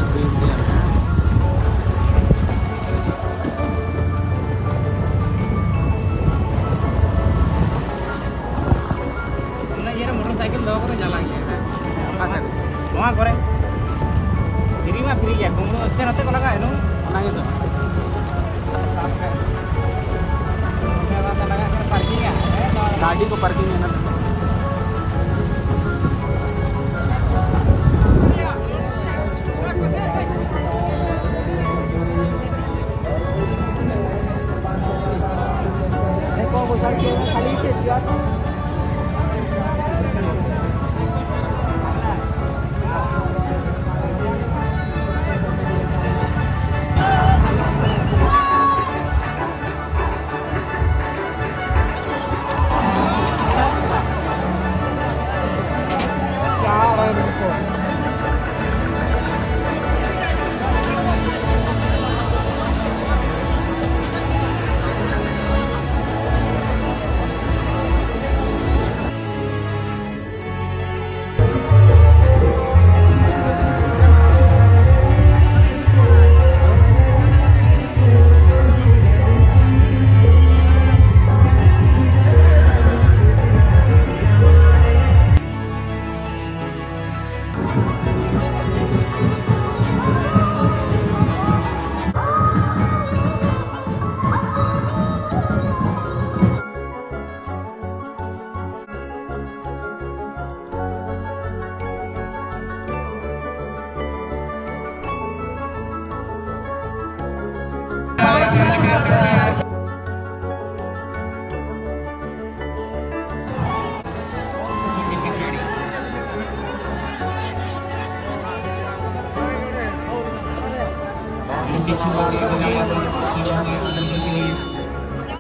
10 20 harga. Motorcycle दवा करे जाला Pasar. नवा करे फ्री में फ्री है तुम लोग से नते को लगा है नो Mana gitu? साफ कर मैं बात लगा कर पार्किंग है Tadi ko parking na. देखो वो सर के खाली से दिया तो Yang dicoba di wilayah Bandung,